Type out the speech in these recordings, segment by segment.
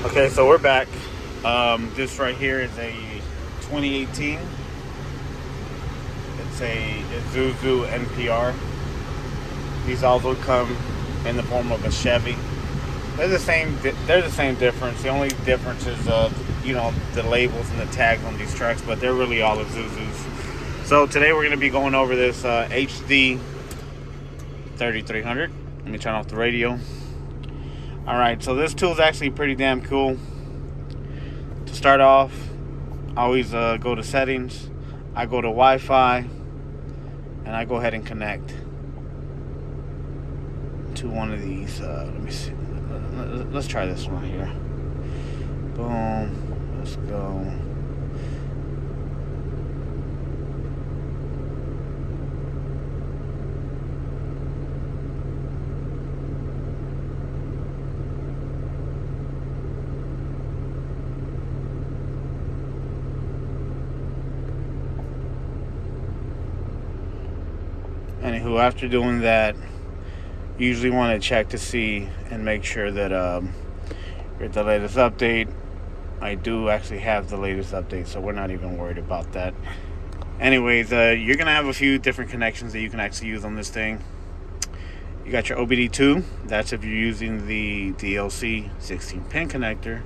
Okay, so we're back. This right here is a 2018. It's a Isuzu NPR. These also come in the form of a Chevy. They're the same. They're the same difference. The only difference is, the labels and the tags on these trucks, but they're really all Isuzus. So today we're going to be going over this HD 3300. Let me turn off the radio. All right, so this tool is actually pretty damn cool. To start off, I always go to settings. I go to Wi-Fi, and I go ahead and connect to one of these. Let me see. Let's try this one here. Boom. Let's go. Anywho, after doing that, you usually want to check to see and make sure that you're at the latest update. I do actually have the latest update, so we're not even worried about that. Anyways, you're going to have a few different connections that you can actually use on this thing. You got your OBD2. That's if you're using the DLC 16-pin connector.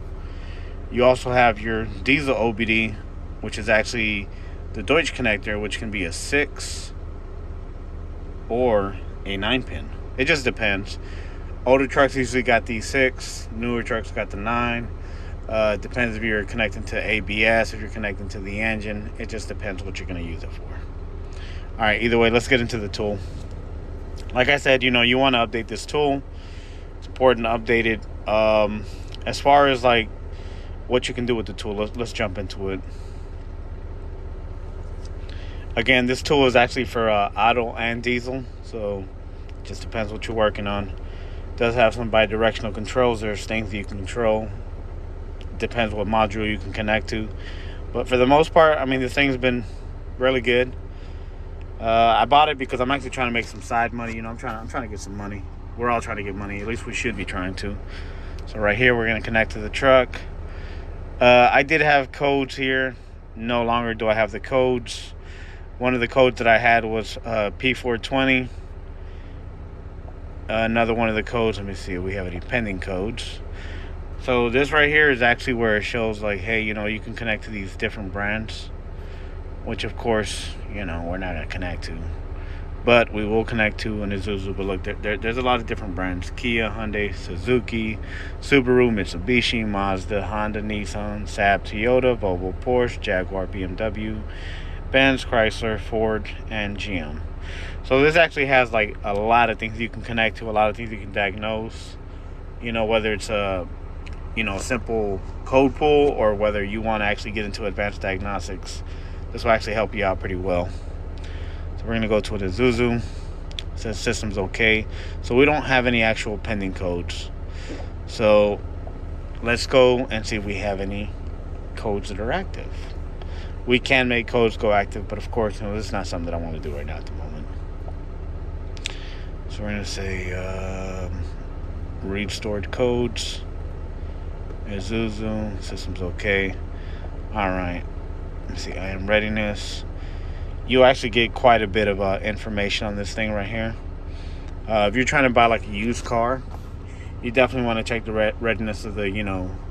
You also have your diesel OBD, which is actually the Deutsch connector, which can be a 6 or a 9-pin. It just depends. Older trucks usually got the 6. Newer trucks got the 9. Depends if you're connecting to ABS, if you're connecting to the engine. It just depends what you're going to use it for. Alright, either way, let's get into the tool. Like I said, you want to update this tool. It's important to update it. As far as like what you can do with the tool, let's jump into it. Again, this tool is actually for auto and diesel, so it just depends what you're working on. It does have some bi-directional controls. There's things that you can control. Depends what module you can connect to. But for the most part, I mean, this thing's been really good. I bought it because I'm actually trying to make some side money. I'm trying to get some money. We're all trying to get money. At least we should be trying to. So right here, we're going to connect to the truck. I did have codes here. No longer do I have the codes. One of the codes that I had was P420. Another one of the codes, let me see if we have any pending codes. So this right here is actually where it shows like, hey, you can connect to these different brands, which of course, we're not going to connect to. But we will connect to an Isuzu. But look, there's a lot of different brands. Kia, Hyundai, Suzuki, Subaru, Mitsubishi, Mazda, Honda, Nissan, Saab, Toyota, Volvo, Porsche, Jaguar, BMW, Benz, Chrysler, Ford, and GM. So this actually has like a lot of things you can connect to, a lot of things you can diagnose. Whether it's a simple code pull or whether you want to actually get into advanced diagnostics, this will actually help you out pretty well. So we're gonna go to an Isuzu. It says system's okay. So we don't have any actual pending codes. So let's go and see if we have any codes that are active. We can make codes go active, but of course, this is not something that I want to do right now at the moment. So we're going to say read stored codes. Isuzu, system's okay. Alright, let's see, I am readiness. You actually get quite a bit of information on this thing right here. If you're trying to buy like a used car, you definitely want to check the readiness of the,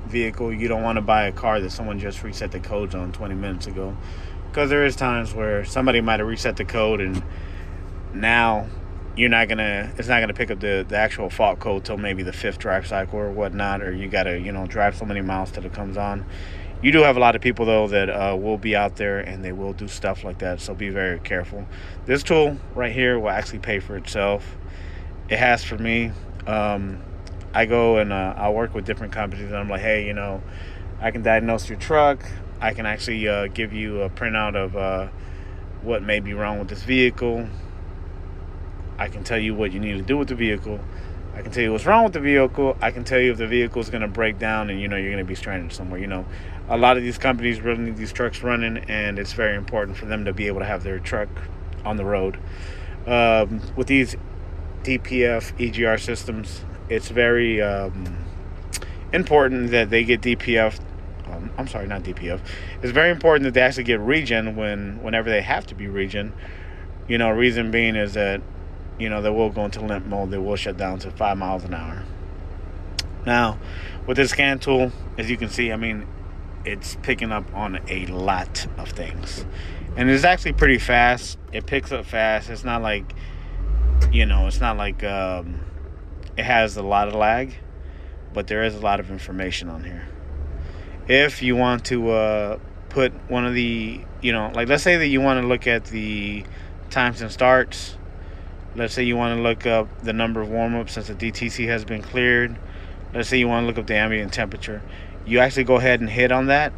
vehicle. You don't want to buy a car that someone just reset the codes on 20 minutes ago, because there is times where somebody might have reset the code and now it's not gonna pick up the actual fault code till maybe the 5th drive cycle or whatnot, or you gotta drive so many miles till it comes on. You do have a lot of people though that will be out there and they will do stuff like that, so be very careful. This tool right here will actually pay for itself. It has for me. I go and I work with different companies, and I'm like, hey, I can diagnose your truck. I can actually give you a printout of what may be wrong with this vehicle. I can tell you what you need to do with the vehicle. I can tell you what's wrong with the vehicle. I can tell you if the vehicle is going to break down and, you're going to be stranded somewhere. A lot of these companies really need these trucks running, and it's very important for them to be able to have their truck on the road. With these Dpf EGR systems, it's very important that they get DPF. I'm sorry, not DPF. It's very important that they actually get regen whenever they have to be regen. Reason being is that, they will go into limp mode. They will shut down to 5 miles an hour. Now, with this scan tool, as you can see, it's picking up on a lot of things. And it's actually pretty fast. It picks up fast. It's not like, it has a lot of lag, but there is a lot of information on here. If you want to put one of the, let's say that you want to look at the times and starts. Let's say you want to look up the number of warm-ups since the DTC has been cleared. Let's say you want to look up the ambient temperature. You actually go ahead and hit on that,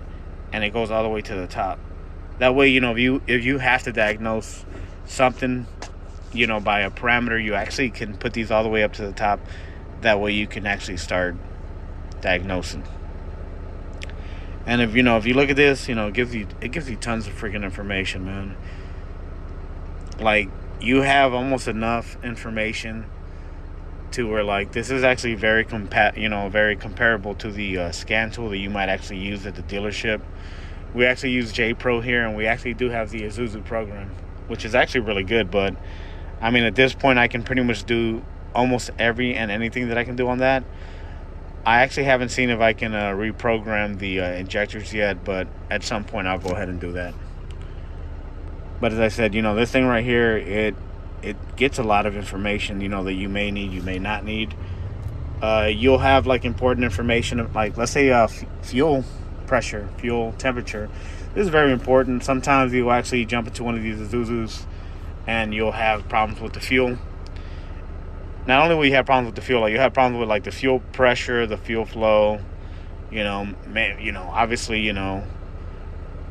and it goes all the way to the top. That way, if you have to diagnose something, by a parameter, you actually can put these all the way up to the top. That way you can actually start diagnosing. And if you look at this, it gives you tons of freaking information, man. Like, you have almost enough information to where, this is actually very comparable to the scan tool that you might actually use at the dealership. We actually use J-Pro here, and we actually do have the Isuzu program, which is actually really good. But at this point, I can pretty much do almost every and anything that I can do on that. I actually haven't seen if I can reprogram the injectors yet, but at some point I'll go ahead and do that. But as I said, this thing right here, it gets a lot of information, that you may need, you may not need. You'll have important information, let's say fuel pressure, fuel temperature. This is very important. Sometimes you'll actually jump into one of these Isuzus and you'll have problems with the fuel. Not only will you have problems with the fuel, you have problems with the fuel pressure, the fuel flow. Obviously,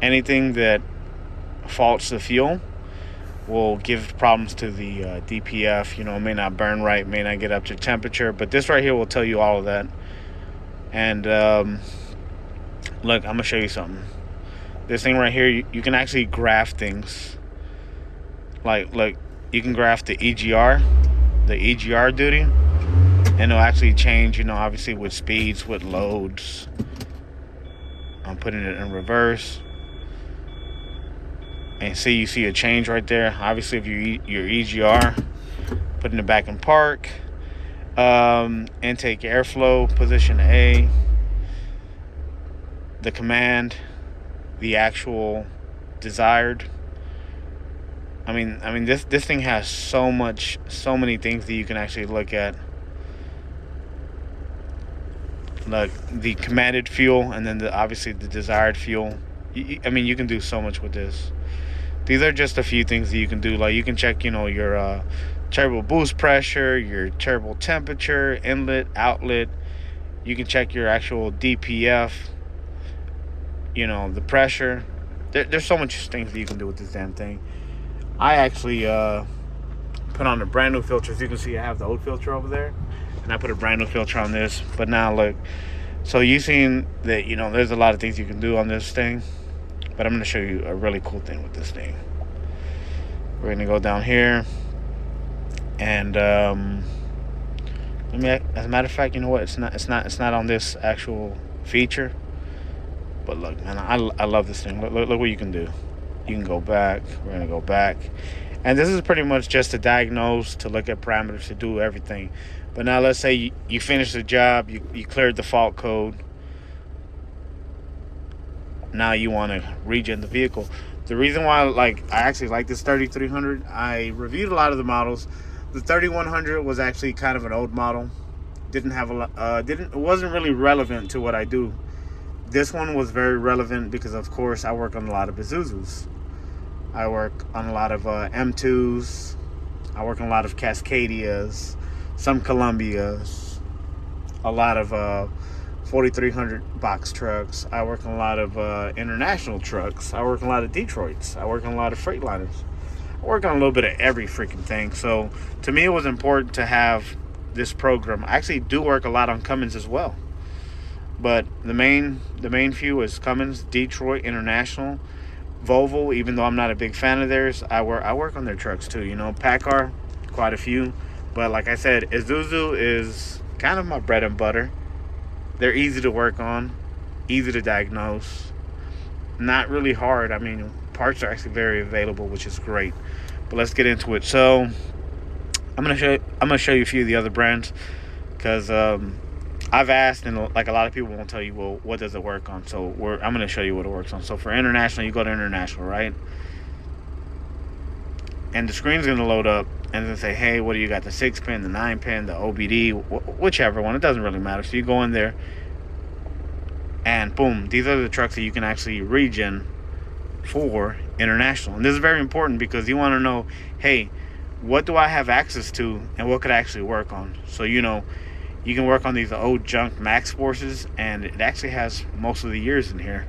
anything that faults the fuel will give problems to the DPF. It may not burn right, may not get up to temperature, but this right here will tell you all of that. And look, I'm gonna show you something. This thing right here, you can actually graph things. Look, you can graph the EGR duty, and it'll actually change, obviously with speeds, with loads. I'm putting it in reverse, and you see a change right there. Obviously, if your EGR, putting it back in park, intake airflow, position A, the command, the actual desired. This thing has so many things that you can actually look at. Like the commanded fuel, and then obviously the desired fuel. You can do so much with this. These are just a few things that you can do. You can check, your turbo boost pressure, your turbo temperature, inlet, outlet. You can check your actual DPF, the pressure. There's so much things that you can do with this damn thing. I actually put on a brand new filter. As you can see, I have the old filter over there, and I put a brand new filter on this. But now look, so you've seen that there's a lot of things you can do on this thing, but I'm going to show you a really cool thing with this thing. We're going to go down here, and as a matter of fact, you know what? It's not on this actual feature. But look, man, I love this thing. Look what you can do. You can go back. We're going to go back. And this is pretty much just to diagnose, to look at parameters, to do everything. But now let's say you finish the job, you cleared the fault code. Now you want to regen the vehicle. The reason why I actually like this 3300, I reviewed a lot of the models. The 3100 was actually kind of an old model. It wasn't really relevant to what I do. This one was very relevant because, of course, I work on a lot of Isuzus. I work on a lot of M2s. I work on a lot of Cascadias, some Columbias, a lot of 4300 box trucks. I work on a lot of international trucks. I work on a lot of Detroits. I work on a lot of Freightliners. I work on a little bit of every freaking thing. So to me, it was important to have this program. I actually do work a lot on Cummins as well. But the main few is Cummins, Detroit, International, Volvo. Even though I'm not a big fan of theirs, I work on their trucks too. PACCAR, quite a few. But like I said, Isuzu is kind of my bread and butter. They're easy to work on, easy to diagnose, not really hard. I mean, parts are actually very available, which is great. But let's get into it. So I'm gonna show you a few of the other brands because I've asked, and like a lot of people won't tell you, well, what does it work on? So I'm gonna show you what it works on. So for international, you go to international, right? And the screen's gonna load up and then say, hey, what do you got? The 6-pin, the 9-pin, the OBD, whichever one. It doesn't really matter. So you go in there, and boom, these are the trucks that you can actually regen for international. And this is very important because you want to know, hey, what do I have access to and what could I actually work on? So you can work on these old junk Max Forces, and it actually has most of the years in here.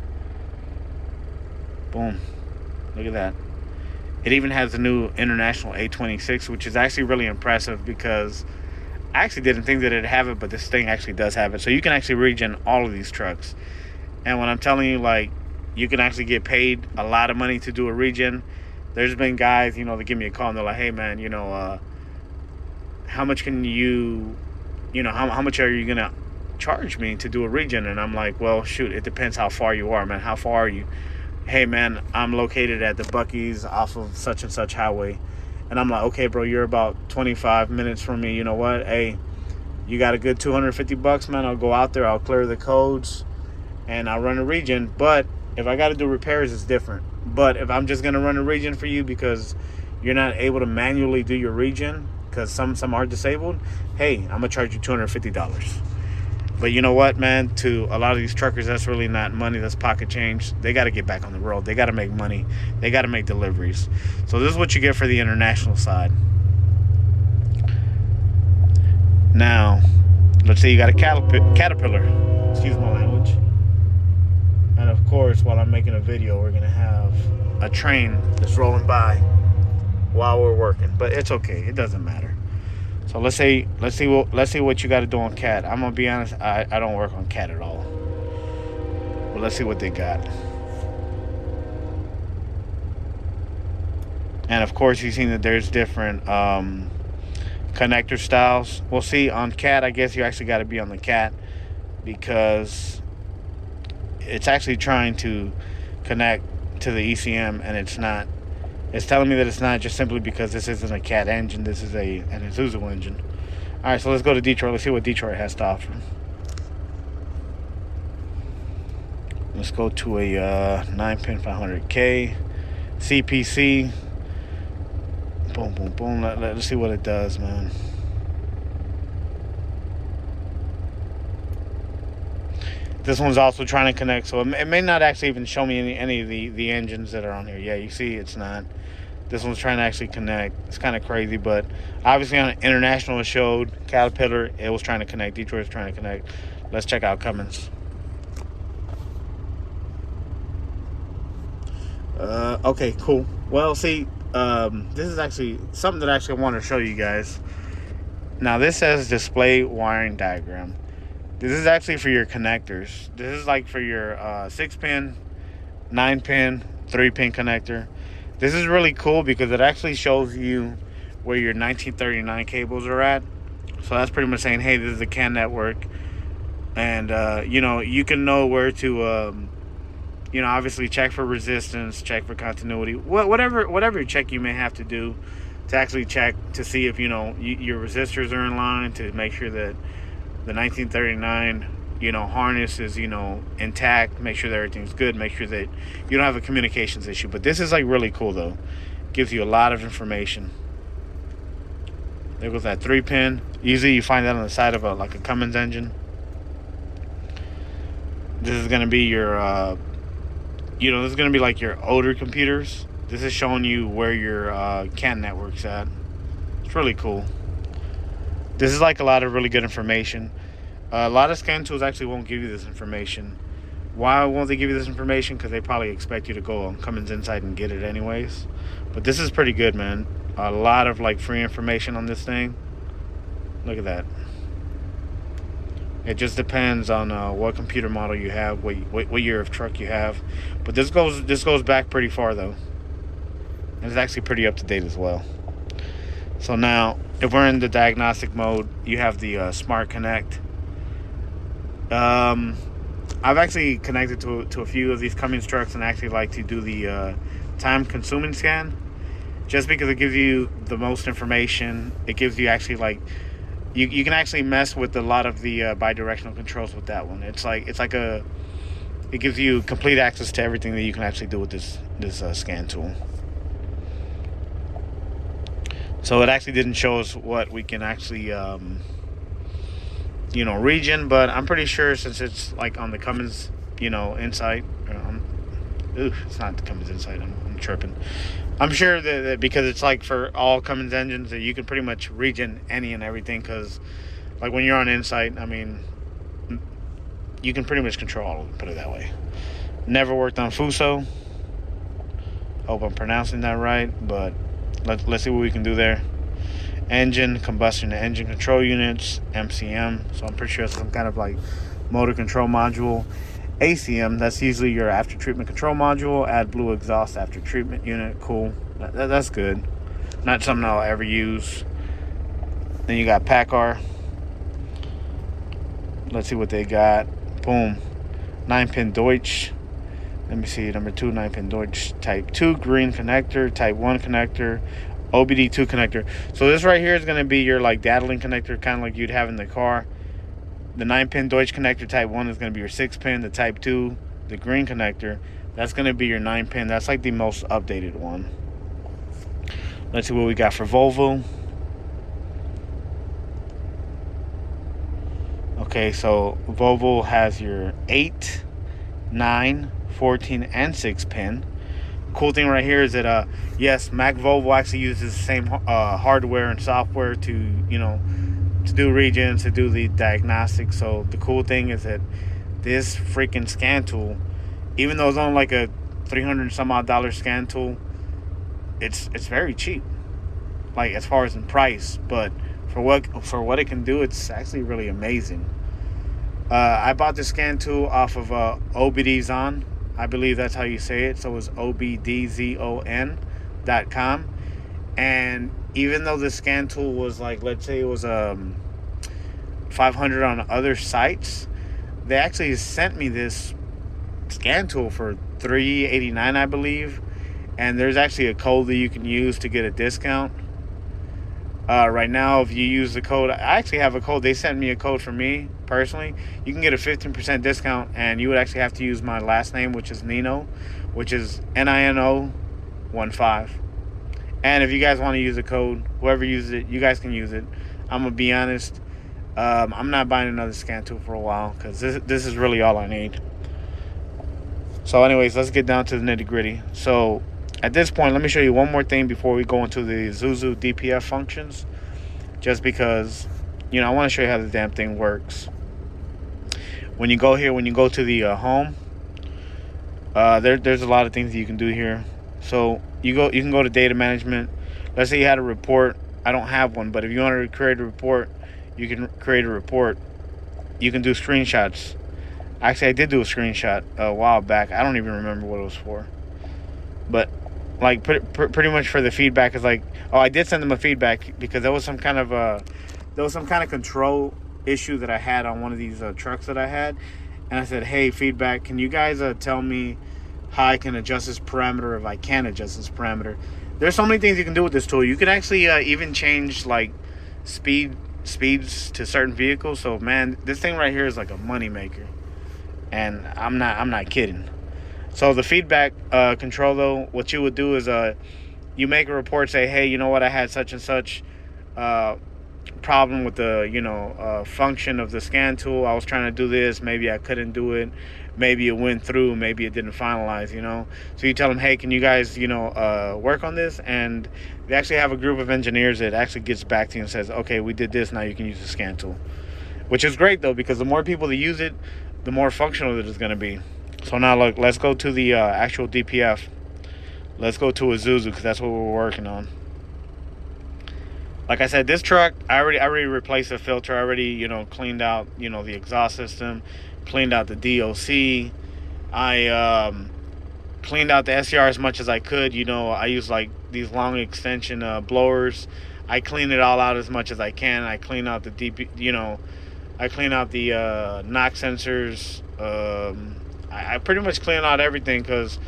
Boom, look at that. It even has the new International A26, which is actually really impressive because I actually didn't think that it'd have it, but this thing actually does have it. So you can actually regen all of these trucks. And when I'm telling you, like, you can actually get paid a lot of money to do a regen, there's been guys, that give me a call and they're like, hey, man, how much can you, how much are you going to charge me to do a regen? And I'm like, well, shoot, it depends how far you are, man. How far are you? Hey, man, I'm located at the Buc-ee's off of such and such highway. And I'm like, okay, bro, you're about 25 minutes from me. You know what? Hey, you got a good $250, man. I'll go out there. I'll clear the codes and I'll run a regen. But if I got to do repairs, it's different. But if I'm just going to run a regen for you because you're not able to manually do your regen because some are disabled, hey, I'm going to charge you $250. But you know what, man? To a lot of these truckers, that's really not money. That's pocket change. They got to get back on the road. They got to make money. They got to make deliveries. So this is what you get for the international side. Now, let's say you got a Caterpillar. Excuse my language. And of course, while I'm making a video, we're going to have a train that's rolling by while we're working. But it's okay. It doesn't matter. So let's see what you got to do on Cat. I'm gonna be honest, I don't work on Cat at all. But let's see what they got. And of course, you've seen that there's different connector styles. We'll see on Cat. I guess you actually got to be on the Cat because it's actually trying to connect to the ECM, and it's not. It's telling me that it's not just simply because this isn't a Cat engine. This is an Isuzu engine. All right, so let's go to Detroit. Let's see what Detroit has to offer. Let's go to a 9-pin 500K CPC. Boom, boom, boom. Let's see what it does, man. This one's also trying to connect, so it may not actually even show me any of the engines that are on here. Yeah, you see it's not. This one's trying to actually connect. It's kind of crazy, but obviously on international it showed Caterpillar. It was trying to connect. Detroit was trying to connect. Let's check out Cummins. Okay, cool. Well, see, this is actually something that I actually want to show you guys. Now, this says display wiring diagram. This is actually for your connectors. This is like for your 6-pin, 9-pin, 3-pin connector. This is really cool because it actually shows you where your 1939 cables are at. So that's pretty much saying, hey, this is a CAN network. And, you can know where to, obviously check for resistance, check for continuity. Whatever check you may have to do to actually check to see if, your resistors are in line, to make sure that the 1939 harness is intact, make sure that everything's good, make sure that you don't have a communications issue. But this is like really cool though. Gives you a lot of information. There goes that 3-pin. Usually you find that on the side of a Cummins engine. This is going to be your this is going to be like your older computers. This is showing you where your CAN network's at. It's really cool. This is like a lot of really good information. A lot of scan tools actually won't give you this information. Why won't they give you this information? Because they probably expect you to go on Cummins Insight and get it anyways. But this is pretty good, man. A lot of free information on this thing. Look at that. It just depends on what computer model you have, what year of truck you have. But this goes back pretty far though. And it's actually pretty up to date as well. So now, if we're in the diagnostic mode, you have the Smart Connect. I've actually connected to a few of these Cummins trucks and actually like to do the time consuming scan, just because it gives you the most information. It gives you actually like you can actually mess with a lot of the bidirectional controls with that one. It gives you complete access to everything that you can actually do with this scan tool. So it actually didn't show us what we can actually regen, but I'm pretty sure since it's like on the Cummins Insight, it's not the Cummins Insight, I'm tripping. I'm sure that because it's like for all Cummins engines that you can pretty much regen any and everything, because like when you're on Insight, I mean, you can pretty much control all of them, put it that way. Never worked on Fuso. Hope I'm pronouncing that right, but let's see what we can do there. Engine, combustion and engine control units, MCM, so I'm pretty sure it's some kind of like motor control module. ACM, that's usually your after treatment control module. Add blue exhaust after treatment unit, cool. That's good. Not something I'll ever use. Then you got PACCAR. Let's see what they got. Boom. 9-pin Deutsch. Let me see. Number 2, 9-pin Deutsch. Type 2 green connector. Type 1 connector. OBD2 connector. So this right here is going to be your like data link connector, kind of like you'd have in the car. The 9-pin Deutsch connector type 1 is going to be your 6-pin. The type 2, the green connector, that's going to be your 9-pin. That's like the most updated one. Let's see what we got for Volvo. Okay, so Volvo has your 8, 9, 14, and 6-pin. Cool thing right here is that yes, Mac Volvo actually uses the same hardware and software to do regens, to do the diagnostics. So the cool thing is that this freaking scan tool, even though it's only like a $300 some odd scan tool, it's very cheap, like as far as in price, but for what it can do, it's actually really amazing. I bought this scan tool off of OBDZon. I believe that's how you say it. So it's OBDZON.com. And even though the scan tool was like, let's say it was $500 on other sites, they actually sent me this scan tool for $389, I believe. And there's actually a code that you can use to get a discount. Right now, if you use the code, I actually have a code. They sent me a code for me personally. You can get a 15% discount, and you would actually have to use my last name, which is Nino, which is NINO15. And if you guys want to use the code, whoever uses it, you guys can use it. I'm gonna be honest. I'm not buying another scan tool for a while because this is really all I need. So, anyways, let's get down to the nitty gritty. So, at this point, let me show you one more thing before we go into the Isuzu DPF functions. Just because, I want to show you how the damn thing works. When you go to the home, there's a lot of things that you can do here. So you can go to data management. Let's say you had a report. I don't have one, but if you wanted to create a report, you can create a report. You can do screenshots. Actually, I did do a screenshot a while back. I don't even remember what it was for. But like pretty much for the feedback is like, I did send them a feedback because there was some kind of control issue that I had on one of these trucks that I had, and I said, hey, feedback, can you guys tell me how I can adjust this parameter, if I can adjust this parameter? There's so many things you can do with this tool. You can actually even change like speeds to certain vehicles. So man, this thing right here is like a money maker, and I'm not kidding. So the feedback control, though, what you would do is you make a report, say, hey, you know what, I had such and such problem with the function of the scan tool. I was trying to do this, maybe I couldn't do it, maybe it went through, maybe it didn't finalize. So you tell them, hey, can you guys work on this? And they actually have a group of engineers that actually gets back to you and says, okay, we did this, now you can use the scan tool, which is great, though, because the more people that use it, the more functional it is going to be. So now look, let's go to the actual DPF. Let's go to Isuzu because that's what we're working on. Like I said, this truck, I already replaced the filter. I already cleaned out the exhaust system, cleaned out the DOC. I cleaned out the SCR as much as I could. I use like these long extension blowers. I clean it all out as much as I can. I clean out the I clean out the knock sensors. I pretty much clean out everything, because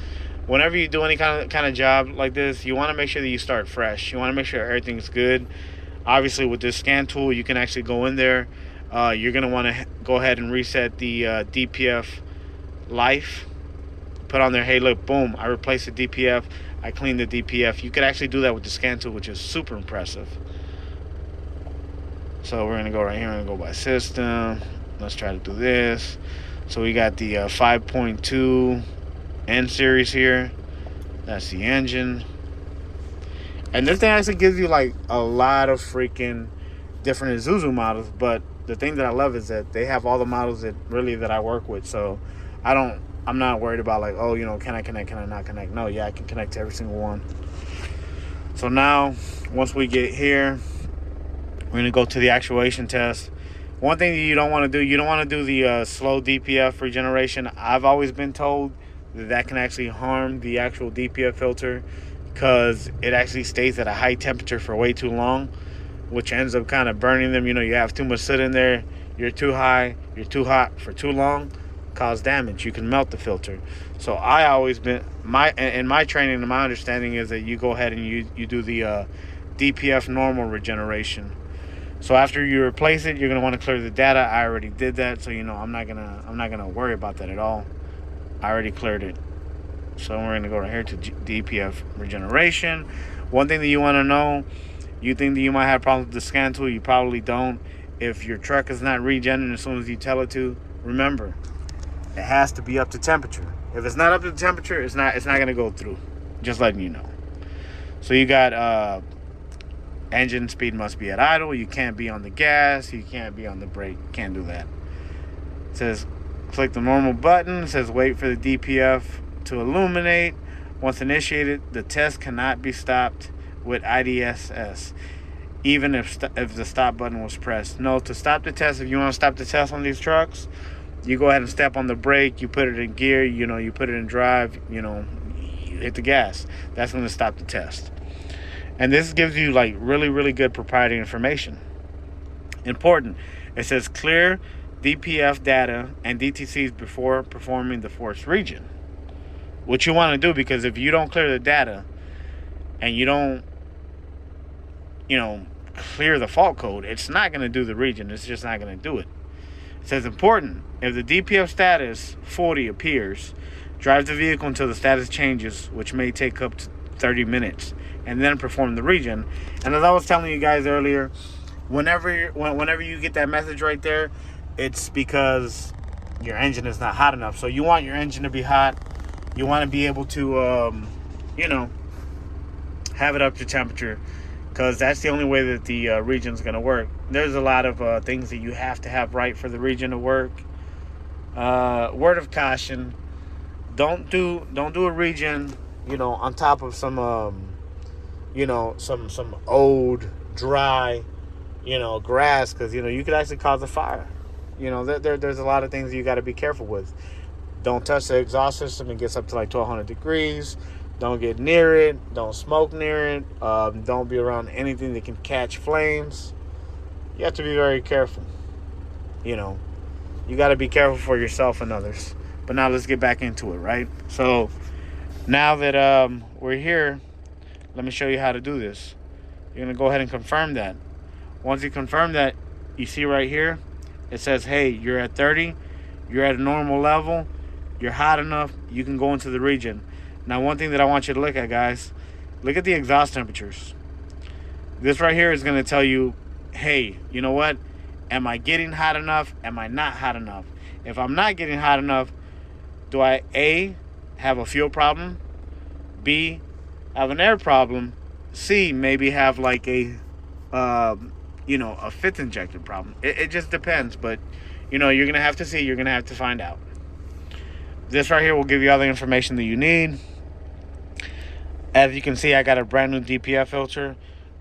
whenever you do any kind of job like this, you want to make sure that you start fresh. You want to make sure everything's good. Obviously, with this scan tool, you can actually go in there. You're going to want to go ahead and reset the DPF life. Put on there, hey, look, boom, I replaced the DPF. I cleaned the DPF. You could actually do that with the scan tool, which is super impressive. So we're going to go right here and go by system. Let's try to do this. So we got the 5.2 N series here. That's the engine. And this thing actually gives you like a lot of freaking different Isuzu models. But the thing that I love is that they have all the models that I work with. So I'm not worried about like, oh, can I connect, can I not connect? No, yeah, I can connect to every single one. So now, once we get here, we're going to go to the actuation test. One thing that you don't want to do, you don't want to do the slow DPF regeneration. I've always been told that can actually harm the actual DPF filter, because it actually stays at a high temperature for way too long, which ends up kind of burning them. You have too much soot in there, you're too high, you're too hot for too long, cause damage. You can melt the filter. So I always been, in my training and my understanding is that you go ahead and you do the Dpf Normal Regeneration. So after you replace it, you're gonna want to clear the data. I already did that, so I'm not gonna worry about that at all. I already cleared it. So we're gonna go right here to DPF Regeneration. One thing that you want to know, you think that you might have problems with the scan tool, you probably don't. If your truck is not regenerating as soon as you tell it to, remember, it has to be up to temperature. If it's not up to temperature, it's not gonna go through. Just letting you know. So you got engine speed must be at idle. You can't be on the gas. You can't be on the brake. Can't do that. It says click the normal button. It says wait for the DPF to illuminate. Once initiated, the test cannot be stopped with IDSS, even if the stop button was pressed. No, to stop the test, if you want to stop the test on these trucks, you go ahead and step on the brake. You put it in gear. You put it in drive. You hit the gas. That's going to stop the test. And this gives you like really, really good proprietary information. Important. It says clear DPF data and DTCs before performing the force regen. What you want to do, because if you don't clear the data and you don't, clear the fault code, it's not going to do the regen. It's just not going to do it. It says important. If the DPF status 40 appears, drive the vehicle until the status changes, which may take up to 30 minutes. And then perform the regen. And as I was telling you guys earlier, whenever you get that message right there, it's because your engine is not hot enough. So you want your engine to be hot. You want to be able to, have it up to temperature, because that's the only way that the regen is going to work. There's a lot of things that you have to have right for the regen to work. Word of caution: don't do a regen, on top of some some old dry, grass, because you could actually cause a fire. There's a lot of things you got to be careful with. Don't touch the exhaust system. It gets up to like 1200 degrees. Don't get near it. Don't smoke near it. Don't be around anything that can catch flames. You have to be very careful. You got to be careful for yourself and others. But now let's get back into it, right? So now that we're here, let me show you how to do this. You're going to go ahead and confirm that. Once you confirm that, you see right here, it says, hey, you're at 30. You're at a normal level. You're hot enough. You can go into the regen. Now, one thing that I want you to look at, guys, look at the exhaust temperatures. This right here is going to tell you, hey, you know what? Am I getting hot enough? Am I not hot enough? If I'm not getting hot enough, do I, A, have a fuel problem? B, have an air problem? C, maybe have like a fifth injector problem. It just depends, but you're gonna have to see. You're gonna have to find out. This right here will give you all the information that you need. As you can see, I got a brand new DPF filter.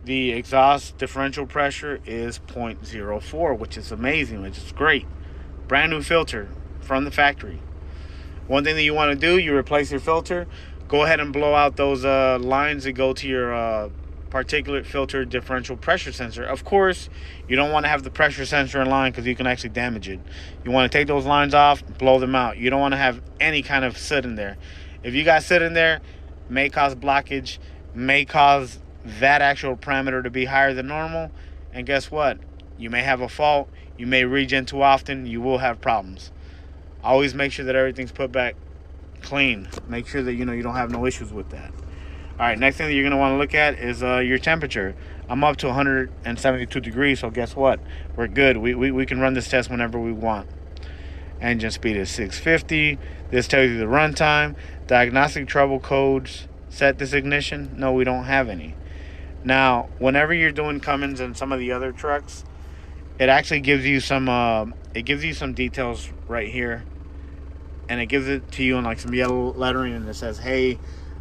The exhaust differential pressure is 0.04, which is amazing, which is great. Brand new filter from the factory. One thing that you want to do, you replace your filter. Go ahead and blow out those lines that go to your particulate filter differential pressure sensor. Of course, you don't want to have the pressure sensor in line because you can actually damage it. You want to take those lines off, blow them out. You don't want to have any kind of soot in there. If you got soot in there, may cause blockage, may cause that actual parameter to be higher than normal, and guess what? You may have a fault. You may regen too often. You will have problems. Always make sure that everything's put back clean. Make sure that you don't have no issues with that. All right, next thing that you're going to want to look at is your temperature. I'm up to 172 degrees, so guess what? We're good. We can run this test whenever we want. Engine speed is 650. This tells you the runtime. Diagnostic trouble codes. Set this ignition. No, we don't have any. Now, whenever you're doing Cummins and some of the other trucks, it actually gives you some details right here, and it gives it to you in like some yellow lettering, and it says, hey,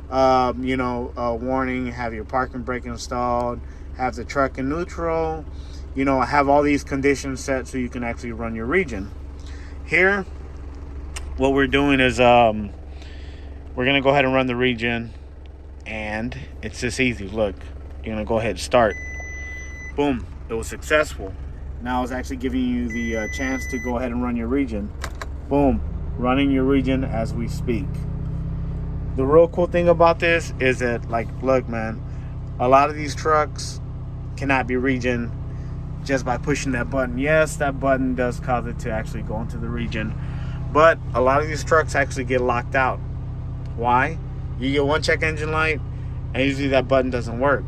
warning, have your parking brake installed, have the truck in neutral, have all these conditions set so you can actually run your regen. Here, what we're doing is we're going to go ahead and run the regen, and it's this easy. Look, you're going to go ahead and start. Boom, it was successful. Now it's actually giving you the chance to go ahead and run your regen. Boom, running your regen as we speak. The real cool thing about this is that, like, look, man, a lot of these trucks cannot be regen just by pushing that button. Yes, that button does cause it to actually go into the regen, but a lot of these trucks actually get locked out. Why? You get one check engine light, and usually that button doesn't work.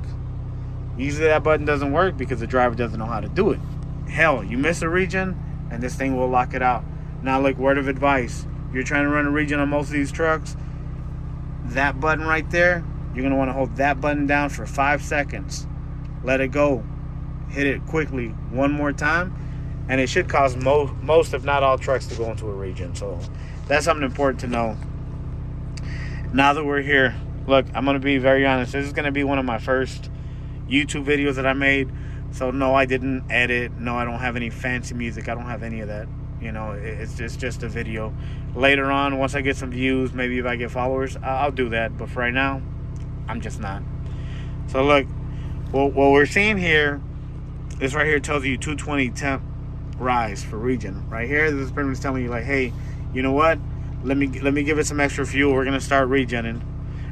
Usually that button doesn't work because the driver doesn't know how to do it. Hell, you miss a regen, and this thing will lock it out. Now, look, word of advice. You're trying to run a regen on most of these trucks, that button right there, you're going to want to hold that button down for 5 seconds. Let it go. Hit it quickly one more time, and it should cause most, if not all, trucks to go into a regen. So that's something important to know. Now that we're here, look, I'm going to be very honest. This is going to be one of my first YouTube videos that I made. So no, I didn't edit. No, I don't have any fancy music. I don't have any of that. It's just a video. Later on, once I get some views, maybe if I get followers, I'll do that. But for right now, I'm just not. So look, what we're seeing here, this right here tells you 220 temp rise for regen. Right here, this is pretty much telling you, like, hey, you know what? Let me give it some extra fuel. We're gonna start regenning.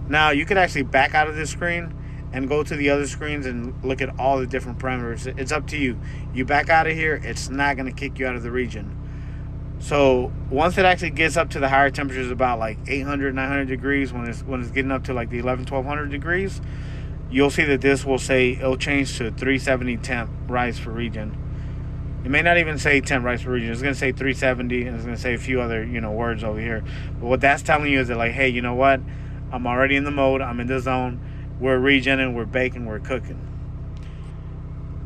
Now you could actually back out of this screen and go to the other screens and look at all the different parameters. It's up to you. You back out of here, it's not gonna kick you out of the regen. So once it actually gets up to the higher temperatures, about like 800, 900 degrees, when it's getting up to like the 1200 degrees, you'll see that this will say, it'll change to 370 temp rise for regen. It may not even say temp rise for regen. It's going to say 370, and it's going to say a few other, words over here. But what that's telling you is that, like, hey, you know what? I'm already in the mode. I'm in the zone. We're regenning. We're baking. We're cooking.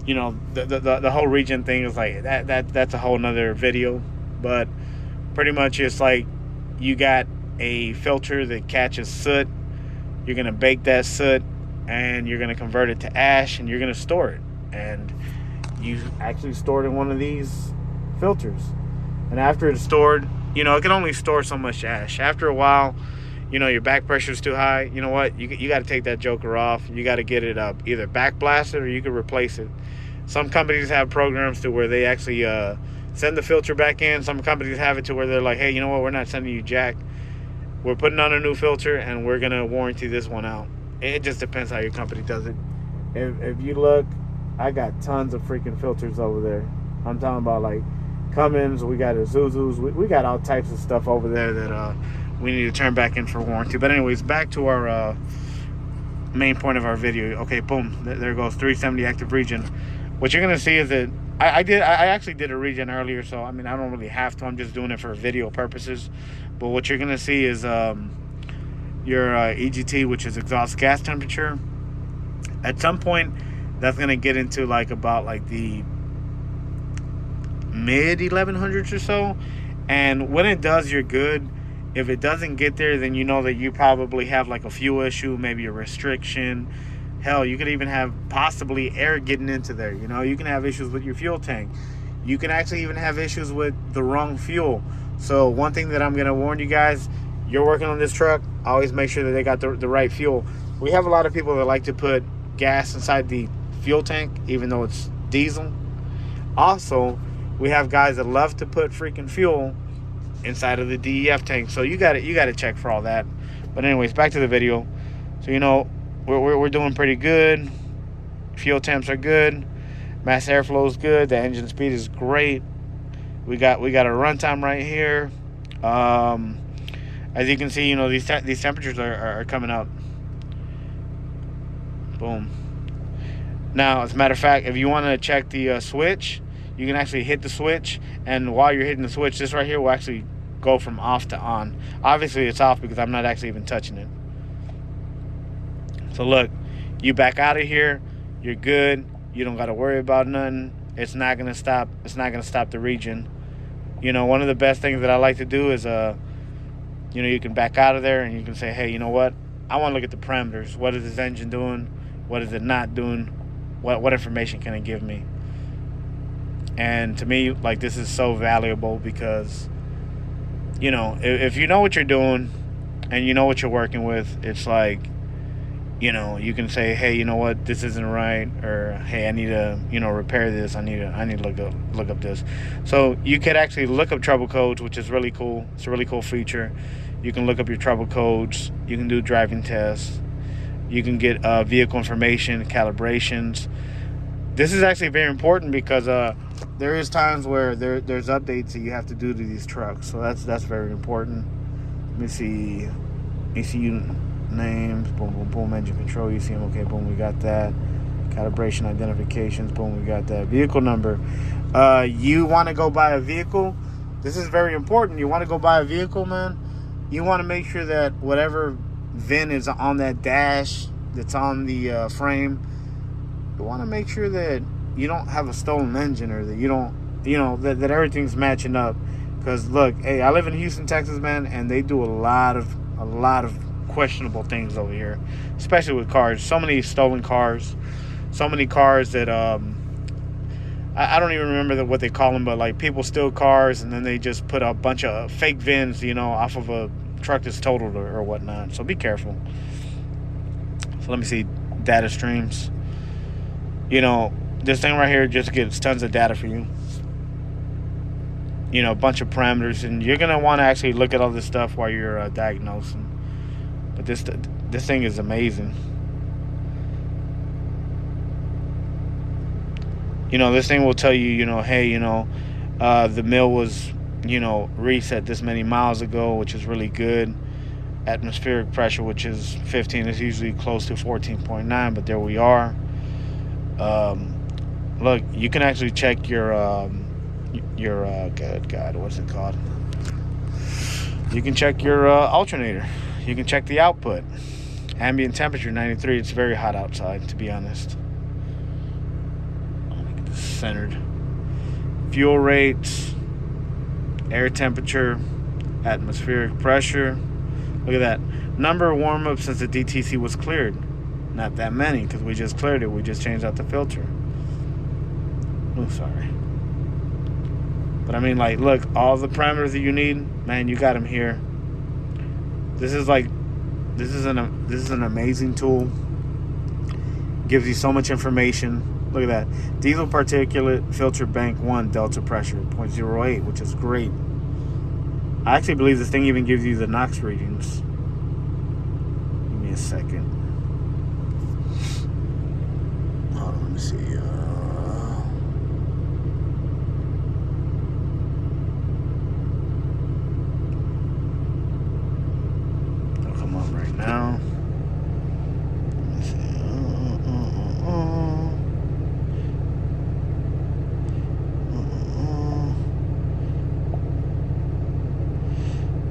The whole regen thing is like, that's a whole nother video. But pretty much it's like you got a filter that catches soot. You're going to bake that soot, and you're going to convert it to ash, and you're going to store it. And you actually store it in one of these filters. And after it's stored, it can only store so much ash. After a while, your back pressure is too high. You know what? You got to take that joker off. You got to get it up, either back blasted, or you can replace it. Some companies have programs to where they actually send the filter back in. Some companies have it to where they're like, hey, you know what? We're not sending you jack. We're putting on a new filter, and we're going to warranty this one out. It just depends how your company does it. If you look, I got tons of freaking filters over there. I'm talking about like Cummins. We got Isuzus. We got all types of stuff over there that we need to turn back in for warranty. But anyways, back to our main point of our video. Okay, boom. There goes 370 active regen. What you're going to see is that I actually did a regen earlier, so I don't really have to. I'm just doing it for video purposes. But what you're going to see is your EGT, which is exhaust gas temperature. At some point, that's going to get into about the mid 1100s or so. And when it does, you're good. If it doesn't get there, then you know that you probably have like a fuel issue, maybe a restriction. Hell, you could even have possibly air getting into there. You can have issues with your fuel tank. You can actually even have issues with the wrong fuel. So one thing that I'm going to warn you guys, you're working on this truck, always make sure that they got the right fuel. We have a lot of people that like to put gas inside the fuel tank, even though it's diesel. Also, we have guys that love to put freaking fuel inside of the DEF tank, so you got to check for all that. But anyways, back to the video. So we're doing pretty good. Fuel temps are good. Mass airflow is good. The engine speed is great. We got a runtime right here. As you can see, these temperatures are coming up. Boom. Now, as a matter of fact, if you want to check the switch, you can actually hit the switch, and while you're hitting the switch, this right here will actually go from off to on. Obviously, it's off because I'm not actually even touching it. So look, you back out of here, you're good. You don't got to worry about nothing. It's not gonna stop. It's not gonna stop the regen. One of the best things that I like to do is you can back out of there and you can say, hey, you know what? I want to look at the parameters. What is this engine doing? What is it not doing? What information can it give me? And to me, like, this is so valuable because, if you know what you're doing and you know what you're working with, it's like, you can say, hey, you know what, this isn't right, or hey, I need to, repair this. I need to look up this. So you could actually look up trouble codes, which is really cool. It's a really cool feature. You can look up your trouble codes. You can do driving tests. You can get vehicle information, calibrations. This is actually very important because there is times where there's updates that you have to do to these trucks. So that's very important. Let me see. ECU names, boom, boom, boom. Engine control, ECM, okay, boom, we got that. Calibration identifications, boom, we got that. Vehicle number. You want to go buy a vehicle? This is very important. You want to go buy a vehicle, man? You want to make sure that whatever VIN is on that dash that's on the frame, you want to make sure that you don't have a stolen engine, or that you don't, that everything's matching up. Because look, hey, I live in Houston, Texas, man, and they do a lot of questionable things over here, especially with cars. So many stolen cars, so many cars that I don't even remember what they call them, but like people steal cars and then they just put a bunch of fake VINs, off of a truck that's totaled or whatnot. So be careful. So let me see, data streams. This thing right here just gets tons of data for you. A bunch of parameters, and you're gonna want to actually look at all this stuff while you're diagnosing. But this thing is amazing. This thing will tell you, hey, the mill was, reset this many miles ago, which is really good. Atmospheric pressure, which is 15, is usually close to 14.9, but there we are. Look, you can actually check your good God, what's it called? You can check your alternator. You can check the output. Ambient temperature 93. It's very hot outside, to be honest. Let me get this centered. Fuel rates, air temperature, atmospheric pressure. Look at that. Number of warm-ups since the DTC was cleared. Not that many, because we just cleared it. We just changed out the filter. Oh, sorry. But I mean, like, look, all the parameters that you need, man, you got them here. This is an amazing tool. Gives you so much information. Look at that. Diesel particulate filter bank 1 delta pressure 0.08, which is great. I actually believe this thing even gives you the NOx readings. Give me a second. Hold on, let me see. Now, let me see.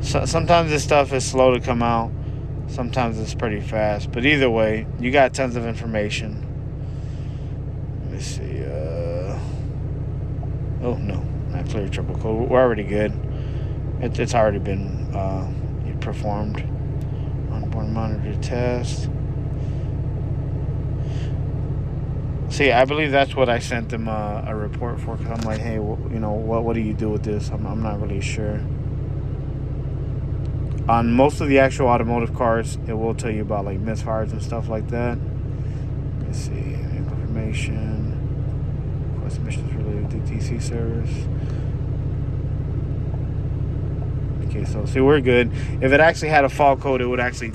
So, sometimes this stuff is slow to come out. Sometimes it's pretty fast. But either way, you got tons of information. Let me see. Oh, no. Not clear triple code. We're already good. It's already been performed. Onboard monitor test. See, I believe that's what I sent them a report for. Because I'm like, hey, what do you do with this? I'm not really sure. On most of the actual automotive cars, it will tell you about like misfires and stuff like that. Let's see, information. Request missions related to TC service. Okay, so see, we're good. If it actually had a fault code, it would actually,